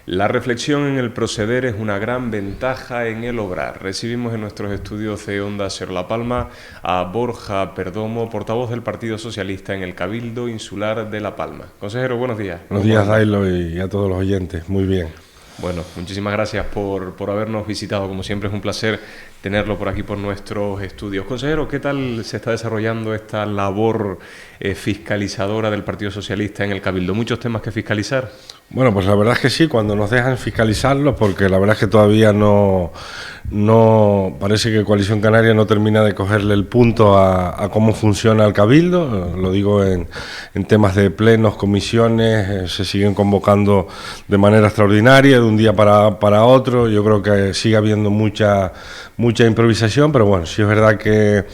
La reflexión en el proceder es una gran ventaja en el obrar. Recibimos en nuestros estudios de Onda Cero La Palma a Borja Perdomo, portavoz del Partido Socialista en el Cabildo Insular de La Palma. Consejero, buenos días. Buenos días, Dailo, y a todos los oyentes. Muy bien. Bueno, muchísimas gracias por habernos visitado. Como siempre es un placer tenerlo por aquí, por nuestros estudios. Consejero, ¿qué tal se está desarrollando esta labor fiscalizadora del Partido Socialista en el Cabildo? ¿Muchos temas que fiscalizar? Bueno, pues la verdad es que sí, cuando nos dejan fiscalizarlos, porque la verdad es que todavía no parece que Coalición Canaria no termina de cogerle el punto a cómo funciona el Cabildo. Lo digo en temas de plenos, comisiones, se siguen convocando de manera extraordinaria, de un día para otro. Yo creo que sigue habiendo mucha improvisación, pero bueno, sí es verdad que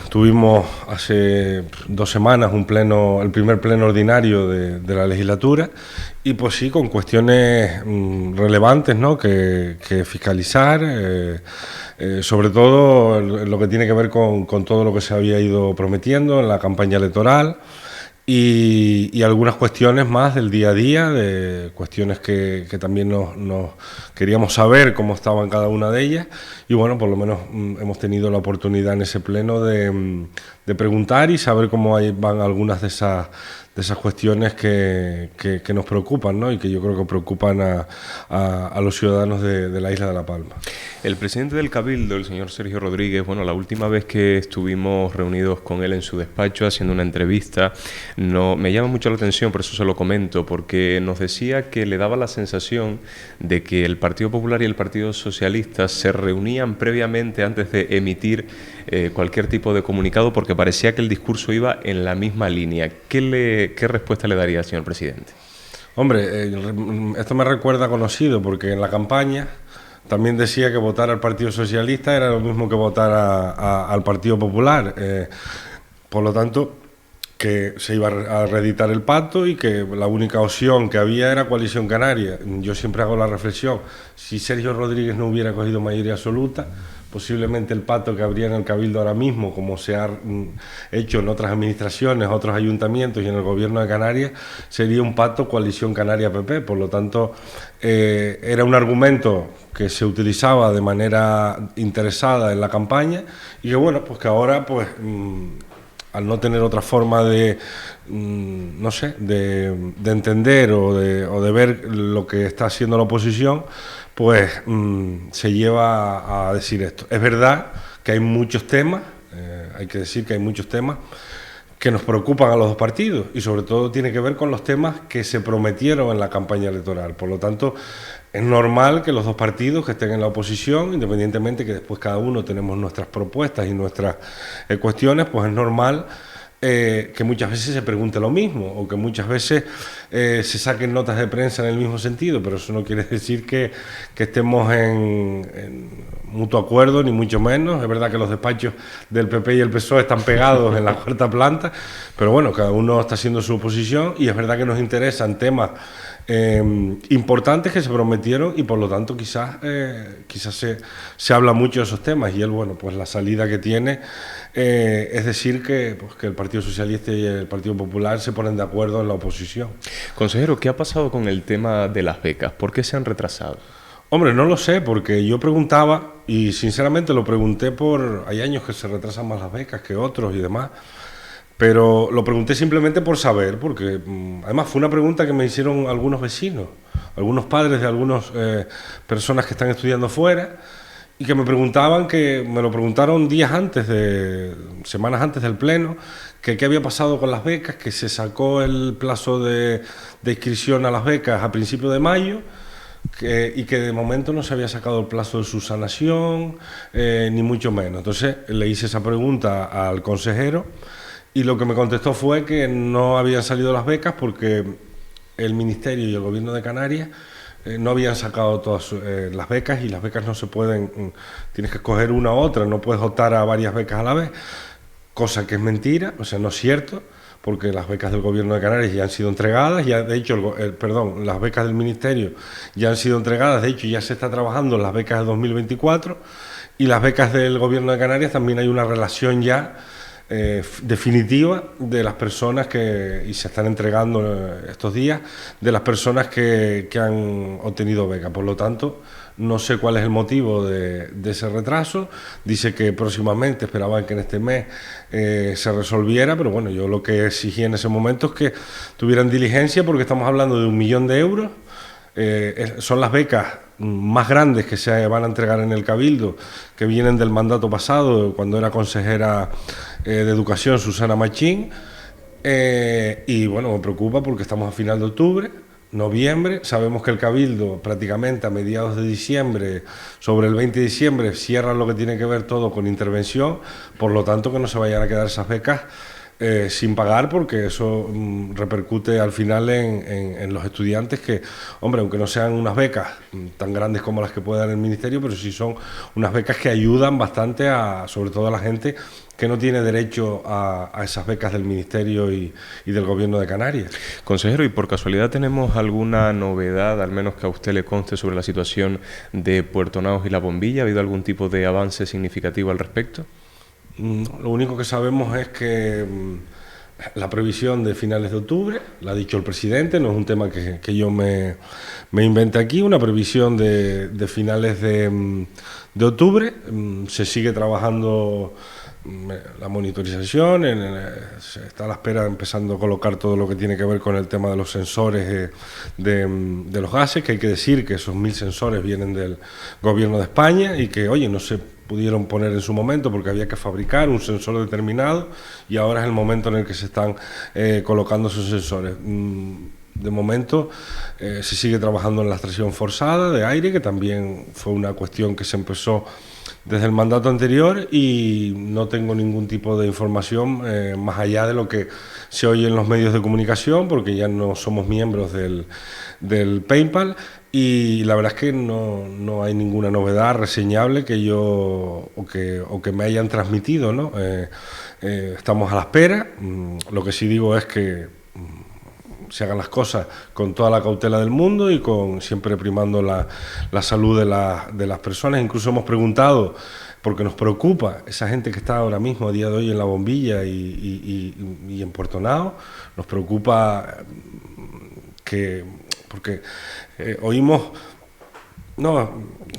tuvimos hace 2 semanas el primer pleno ordinario de la legislatura, y pues sí, con cuestiones relevantes, ¿no?, que fiscalizar, sobre todo lo que tiene que ver con todo lo que se había ido prometiendo en la campaña electoral. Y algunas cuestiones más del día a día, de cuestiones que también nos queríamos saber cómo estaban cada una de ellas, y bueno, por lo menos hemos tenido la oportunidad en ese pleno de preguntar y saber cómo van algunas de esas cuestiones que nos preocupan, ¿no?, y que yo creo que preocupan a los ciudadanos de la isla de La Palma. El presidente del Cabildo, el señor Sergio Rodríguez, bueno, la última vez que estuvimos reunidos con él en su despacho haciendo una entrevista, me llama mucho la atención, por eso se lo comento, porque nos decía que le daba la sensación de que el Partido Popular y el Partido Socialista se reunían previamente antes de emitir cualquier tipo de comunicado, porque parecía que el discurso iba en la misma línea. ¿Qué respuesta le daría, señor presidente? Hombre, esto me recuerda conocido, porque en la campaña también decía que votar al Partido Socialista era lo mismo que votar al Partido Popular. Por lo tanto, que se iba a reeditar el pacto y que la única opción que había era Coalición Canaria. Yo siempre hago la reflexión: si Sergio Rodríguez no hubiera cogido mayoría absoluta, posiblemente el pacto que habría en el Cabildo ahora mismo, como se ha hecho en otras administraciones, otros ayuntamientos y en el Gobierno de Canarias, sería un pacto Coalición Canaria-PP. Por lo tanto, era un argumento que se utilizaba de manera interesada en la campaña, y que bueno, pues que ahora, pues al no tener otra forma de entender o de ver lo que está haciendo la oposición, pues se lleva a decir esto. Es verdad que hay muchos temas, hay que decir que hay muchos temas que nos preocupan a los dos partidos, y sobre todo tiene que ver con los temas que se prometieron en la campaña electoral. Por lo tanto, es normal que los dos partidos que estén en la oposición, independientemente que después cada uno tenemos nuestras propuestas y nuestras cuestiones, pues es normal que muchas veces se pregunte lo mismo, o que muchas veces se saquen notas de prensa en el mismo sentido, pero eso no quiere decir que estemos en mutuo acuerdo, ni mucho menos. Es verdad que los despachos del PP y el PSOE están pegados en la cuarta planta, pero bueno, cada uno está haciendo su oposición, y es verdad que nos interesan temas importantes que se prometieron, y por lo tanto quizás se habla mucho de esos temas, y él, bueno, pues la salida que tiene es decir que el Partido Socialista y el Partido Popular se ponen de acuerdo en la oposición. Consejero, ¿qué ha pasado con el tema de las becas? ¿Por qué se han retrasado? Hombre, no lo sé, porque yo preguntaba, y sinceramente lo pregunté hay años que se retrasan más las becas que otros y demás, pero lo pregunté simplemente por saber, porque además fue una pregunta que me hicieron algunos vecinos, algunos padres de algunas personas que están estudiando fuera, y que me lo preguntaron semanas antes del pleno, que qué había pasado con las becas, que se sacó el plazo de inscripción a las becas a principios de mayo, y que de momento no se había sacado el plazo de subsanación, ni mucho menos. Entonces le hice esa pregunta al consejero, y lo que me contestó fue que no habían salido las becas porque el Ministerio y el Gobierno de Canarias no habían sacado todas las becas, y las becas no se pueden, tienes que escoger una u otra, no puedes optar a varias becas a la vez, cosa que es mentira, o sea, no es cierto, porque las becas del Gobierno de Canarias ya han sido entregadas, de hecho, las becas del Ministerio ya han sido entregadas, de hecho ya se está trabajando en las becas de 2024, y las becas del Gobierno de Canarias también hay una relación ya definitiva de las personas y se están entregando estos días, de las personas que han obtenido beca. Por lo tanto, no sé cuál es el motivo de ese retraso. Dice que próximamente esperaban que en este mes se resolviera, pero bueno, yo lo que exigí en ese momento es que tuvieran diligencia, porque estamos hablando de 1 millón de euros. Son las becas más grandes que se van a entregar en el Cabildo, que vienen del mandato pasado, cuando era consejera de Educación Susana Machín, y bueno, me preocupa porque estamos a final de octubre, noviembre, sabemos que el Cabildo prácticamente a mediados de diciembre, sobre el 20 de diciembre, cierran lo que tiene que ver todo con intervención, por lo tanto que no se vayan a quedar esas becas sin pagar, porque eso repercute al final en los estudiantes que, hombre, aunque no sean unas becas tan grandes como las que puede dar el Ministerio, pero sí son unas becas que ayudan bastante sobre todo a la gente que no tiene derecho a esas becas del Ministerio y del Gobierno de Canarias. Consejero, ¿y por casualidad tenemos alguna novedad, al menos que a usted le conste, sobre la situación de Puerto Naos y La Bombilla? ¿Ha habido algún tipo de avance significativo al respecto? Lo único que sabemos es que la previsión de finales de octubre, la ha dicho el presidente, no es un tema que yo me inventé aquí, una previsión de finales de octubre. Se sigue trabajando la monitorización, se está a la espera de empezando a colocar todo lo que tiene que ver con el tema de los sensores de los gases, que hay que decir que esos 1000 sensores vienen del Gobierno de España y que, oye, no se pudieron poner en su momento porque había que fabricar un sensor determinado, y ahora es el momento en el que se están colocando esos sensores. De momento se sigue trabajando en la extracción forzada de aire, que también fue una cuestión que se empezó desde el mandato anterior, y no tengo ningún tipo de información más allá de lo que se oye en los medios de comunicación, porque ya no somos miembros del PayPal, y la verdad es que no hay ninguna novedad reseñable que yo o que me hayan transmitido, ¿no? Estamos a la espera. Lo que sí digo es que se hagan las cosas con toda la cautela del mundo y siempre primando la salud de las personas. Incluso hemos preguntado, porque nos preocupa esa gente que está ahora mismo, a día de hoy, en La Bombilla y en Puerto Naos. Nos preocupa porque oímos, no,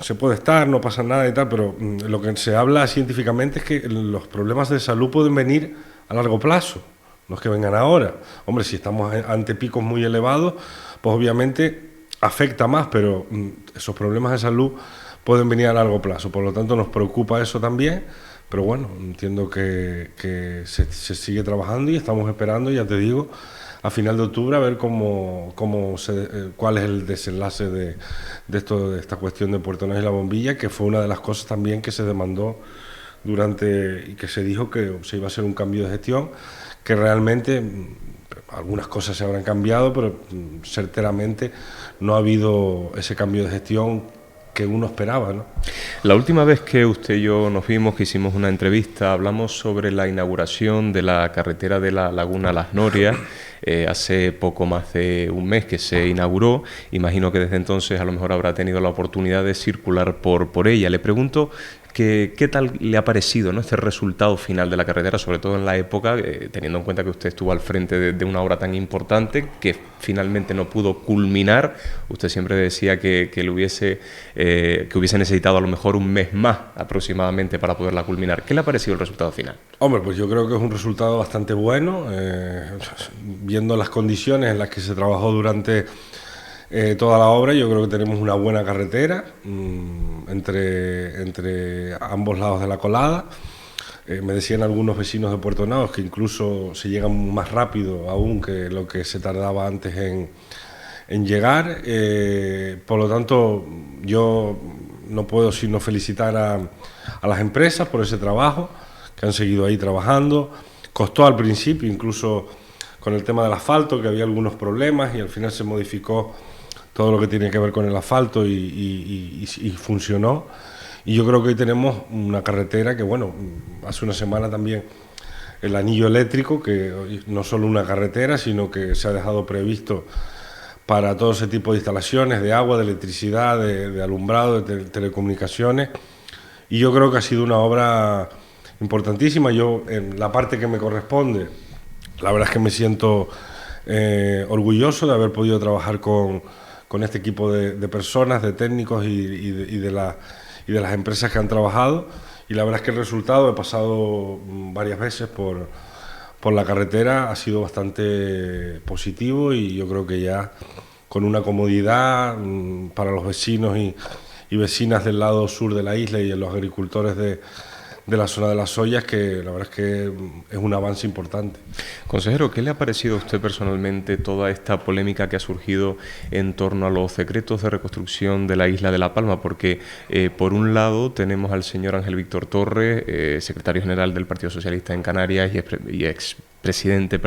se puede estar, no pasa nada y tal, pero lo que se habla científicamente es que los problemas de salud pueden venir a largo plazo, no es que vengan ahora. Hombre, si estamos ante picos muy elevados, pues obviamente afecta más, pero esos problemas de salud pueden venir a largo plazo. Por lo tanto, nos preocupa eso también, pero bueno, entiendo que se sigue trabajando y estamos esperando, ya te digo, a final de octubre a ver cuál es el desenlace de esta cuestión de Puerto Naos y La Bombilla, que fue una de las cosas también que se demandó y que se dijo que se iba a hacer un cambio de gestión, que realmente algunas cosas se habrán cambiado, pero certeramente no ha habido ese cambio de gestión que uno esperaba, ¿no? La última vez que usted y yo nos vimos, que hicimos una entrevista, hablamos sobre la inauguración de la carretera de la Laguna Las Norias. Hace poco más de un mes que se inauguró. Imagino que desde entonces a lo mejor habrá tenido la oportunidad de circular por ella. Le pregunto ¿qué tal le ha parecido, ¿no?, este resultado final de la carretera, sobre todo en la época, teniendo en cuenta que usted estuvo al frente de una obra tan importante que finalmente no pudo culminar? Usted siempre decía que hubiese necesitado a lo mejor un mes más aproximadamente para poderla culminar. ¿Qué le ha parecido el resultado final? Hombre, pues yo creo que es un resultado bastante bueno, viendo las condiciones en las que se trabajó durante toda la obra. Yo creo que tenemos una buena carretera entre ambos lados de la colada. Me decían algunos vecinos de Puerto Naos que incluso se llega más rápido aún que lo que se tardaba antes en llegar. Por lo tanto, yo no puedo sino felicitar a las empresas por ese trabajo, que han seguido ahí trabajando. Costó al principio, incluso con el tema del asfalto, que había algunos problemas, y al final se modificó todo lo que tiene que ver con el asfalto y funcionó. Y yo creo que hoy tenemos una carretera que, bueno, hace una semana también el anillo eléctrico, que no solo una carretera, sino que se ha dejado previsto para todo ese tipo de instalaciones, de agua, de electricidad, de alumbrado, de telecomunicaciones. Y yo creo que ha sido una obra importantísima. Yo, en la parte que me corresponde, la verdad es que me siento orgulloso de haber podido trabajar con este equipo de personas, de técnicos y de las empresas que han trabajado. Y la verdad es que el resultado, he pasado varias veces por la carretera, ha sido bastante positivo, y yo creo que ya con una comodidad para los vecinos y vecinas del lado sur de la isla y los agricultores de la zona de las ollas, que la verdad es que es un avance importante. Consejero, ¿qué le ha parecido a usted personalmente toda esta polémica que ha surgido en torno a los decretos de reconstrucción de la isla de La Palma? Porque por un lado tenemos al señor Ángel Víctor Torres, secretario general del Partido Socialista en Canarias y expresidente,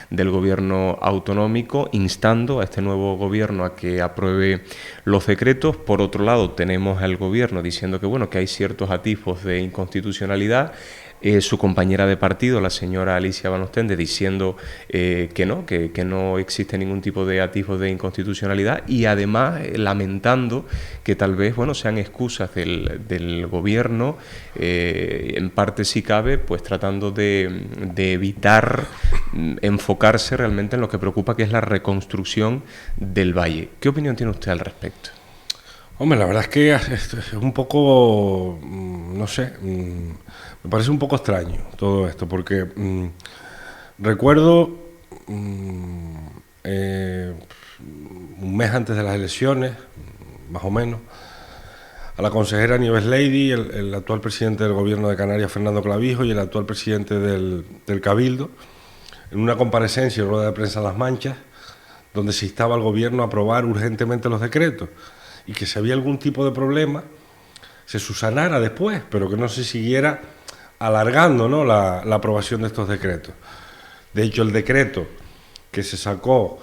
del gobierno autonómico, instando a este nuevo gobierno a que apruebe los decretos. Por otro lado tenemos al gobierno diciendo que bueno, que hay ciertos atisbos de inconstitucionalidad. Su compañera de partido, la señora Alicia Van Ostende, diciendo que no existe ningún tipo de atisbo de inconstitucionalidad, y además lamentando que tal vez sean excusas del gobierno, en parte si cabe, pues tratando de evitar enfocarse realmente en lo que preocupa, que es la reconstrucción del valle. ¿Qué opinión tiene usted al respecto? Hombre, la verdad es que es un poco, no sé, me parece un poco extraño todo esto, porque recuerdo un mes antes de las elecciones, más o menos, a la consejera Nieves Lady, el actual presidente del gobierno de Canarias, Fernando Clavijo, y el actual presidente del Cabildo, en una comparecencia en rueda de prensa en Las Manchas, donde se instaba al gobierno a aprobar urgentemente los decretos, y que si había algún tipo de problema se subsanara después, pero que no se siguiera alargando, ¿no?, la aprobación de estos decretos. De hecho, el decreto que se sacó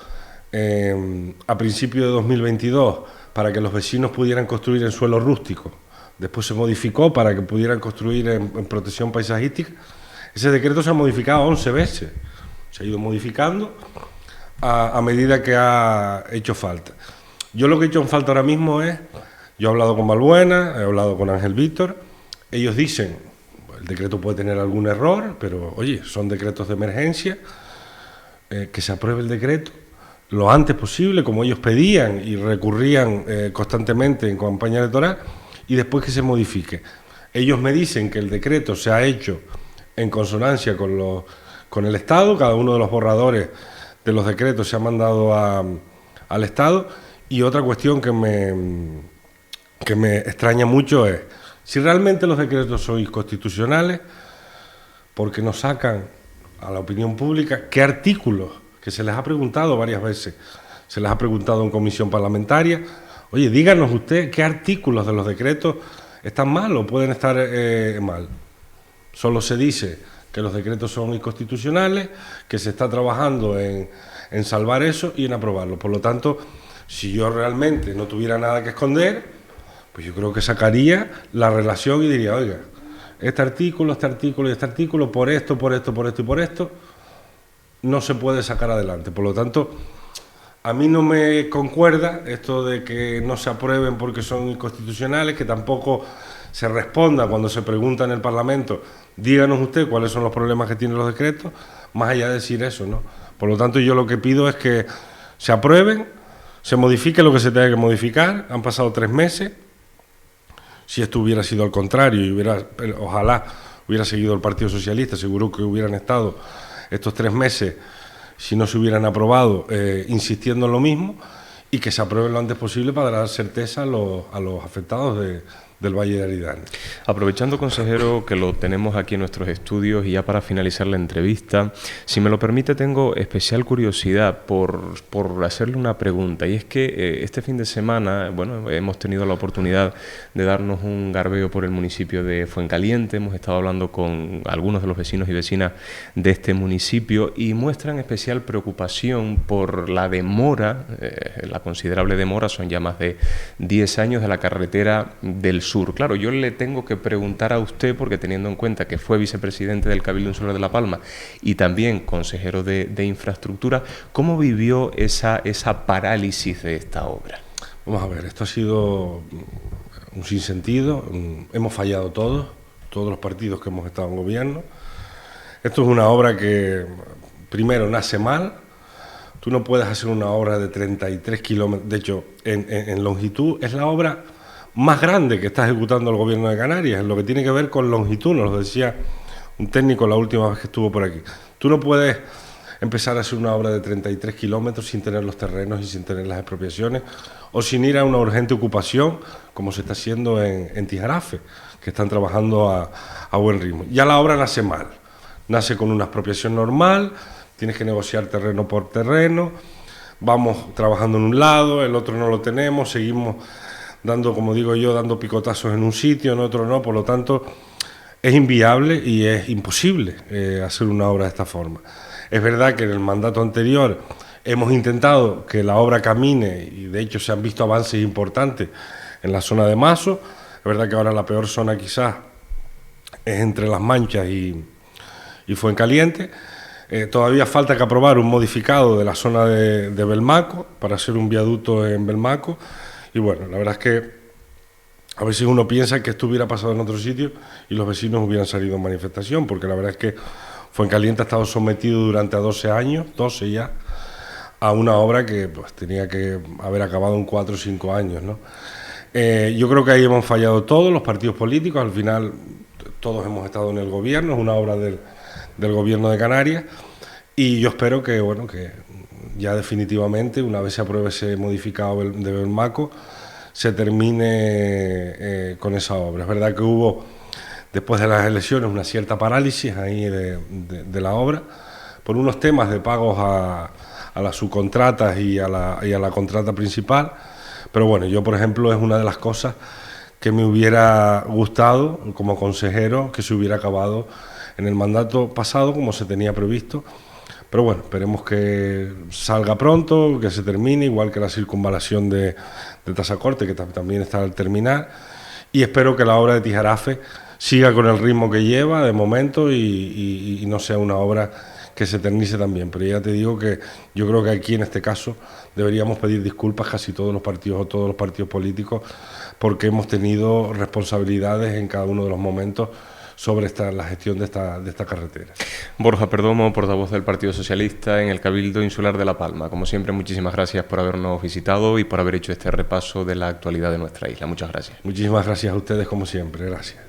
a principios de 2022 para que los vecinos pudieran construir en suelo rústico, después se modificó para que pudieran construir en protección paisajística. Ese decreto se ha modificado 11 veces, se ha ido modificando a medida que ha hecho falta. Yo lo que he hecho en falta ahora mismo es, yo he hablado con Balbuena, he hablado con Ángel Víctor, ellos dicen, el decreto puede tener algún error, pero oye, son decretos de emergencia, que se apruebe el decreto lo antes posible, como ellos pedían y recurrían constantemente en campaña electoral, y después que se modifique. Ellos me dicen que el decreto se ha hecho en consonancia con el Estado, cada uno de los borradores de los decretos se ha mandado al Estado. Y otra cuestión que me extraña mucho es, si realmente los decretos son inconstitucionales, ¿por qué no sacan a la opinión pública qué artículos, que se les ha preguntado varias veces, se les ha preguntado en comisión parlamentaria? Oye, díganos usted qué artículos de los decretos están mal o pueden estar mal. Solo se dice que los decretos son inconstitucionales, que se está trabajando en salvar eso y en aprobarlo. Por lo tanto, si yo realmente no tuviera nada que esconder, pues yo creo que sacaría la relación y diría, oiga, este artículo y este artículo, por esto, no se puede sacar adelante. Por lo tanto, a mí no me concuerda esto de que no se aprueben porque son inconstitucionales, que tampoco se responda cuando se pregunta en el Parlamento, díganos usted cuáles son los problemas que tienen los decretos, más allá de decir eso, ¿no? Por lo tanto, yo lo que pido es que se aprueben, se modifique lo que se tenga que modificar. Han pasado 3 meses. Si esto hubiera sido al contrario y ojalá hubiera seguido el Partido Socialista, seguro que hubieran estado estos 3 meses, si no se hubieran aprobado, insistiendo en lo mismo, y que se aprueben lo antes posible para dar certeza a los afectados del Valle de Aridane. Aprovechando, consejero, que lo tenemos aquí en nuestros estudios, y ya para finalizar la entrevista, si me lo permite, tengo especial curiosidad por hacerle una pregunta, y es que este fin de semana, hemos tenido la oportunidad de darnos un garbeo por el municipio de Fuencaliente. Hemos estado hablando con algunos de los vecinos y vecinas de este municipio, y muestran especial preocupación por la demora, la considerable demora, son ya más de 10 años, de la carretera del sur. Claro, yo le tengo que preguntar a usted, porque teniendo en cuenta que fue vicepresidente del Cabildo Insular de La Palma y también consejero de infraestructura, ¿cómo vivió esa parálisis de esta obra? Vamos a ver, esto ha sido un sinsentido, hemos fallado todos todos los partidos que hemos estado en gobierno. Esto es una obra que, primero, nace mal. Tú no puedes hacer una obra de 33 kilómetros. De hecho, en longitud es la obra más grande que está ejecutando el gobierno de Canarias, en lo que tiene que ver con longitud, nos lo decía un técnico la última vez que estuvo por aquí. Tú no puedes empezar a hacer una obra de 33 kilómetros sin tener los terrenos y sin tener las expropiaciones, o sin ir a una urgente ocupación, como se está haciendo en Tijarafe, que están trabajando a buen ritmo. Ya la obra nace mal, nace con una expropiación normal, tienes que negociar terreno por terreno, vamos trabajando en un lado, el otro no lo tenemos, seguimos dando, como digo yo, dando picotazos en un sitio, en otro no, por lo tanto es inviable y es imposible hacer una obra de esta forma. Es verdad que en el mandato anterior hemos intentado que la obra camine y de hecho se han visto avances importantes en la zona de Mazo. Es verdad que ahora la peor zona quizás es entre Las Manchas y Fuencaliente. Todavía falta que aprobar un modificado de la zona de Belmaco para hacer un viaducto en Belmaco. Y bueno, la verdad es que a veces uno piensa que esto hubiera pasado en otro sitio y los vecinos hubieran salido en manifestación, porque la verdad es que Fuencaliente ha estado sometido durante 12 años, 12 ya, a una obra que pues tenía que haber acabado en 4 o 5 años, ¿no? Yo creo que ahí hemos fallado todos los partidos políticos, al final todos hemos estado en el gobierno, es una obra del gobierno de Canarias, y yo espero que, bueno, que ya definitivamente, una vez se apruebe ese modificado de Belmaco, se termine con esa obra. Es verdad que hubo, después de las elecciones, una cierta parálisis ahí de la obra, por unos temas de pagos a las subcontratas y a la contrata principal, pero bueno, yo por ejemplo es una de las cosas que me hubiera gustado como consejero que se hubiera acabado en el mandato pasado como se tenía previsto, pero bueno, esperemos que salga pronto, que se termine, igual que la circunvalación de Tazacorte, que también está al terminar, y espero que la obra de Tijarafe siga con el ritmo que lleva de momento y no sea una obra que se eternice también. Pero ya te digo que yo creo que aquí en este caso deberíamos pedir disculpas casi todos los partidos o todos los partidos políticos, porque hemos tenido responsabilidades en cada uno de los momentos sobre la gestión de esta carretera. Borja Perdomo, portavoz del Partido Socialista en el Cabildo Insular de La Palma. Como siempre, muchísimas gracias por habernos visitado y por haber hecho este repaso de la actualidad de nuestra isla. Muchas gracias. Muchísimas gracias a ustedes, como siempre. Gracias.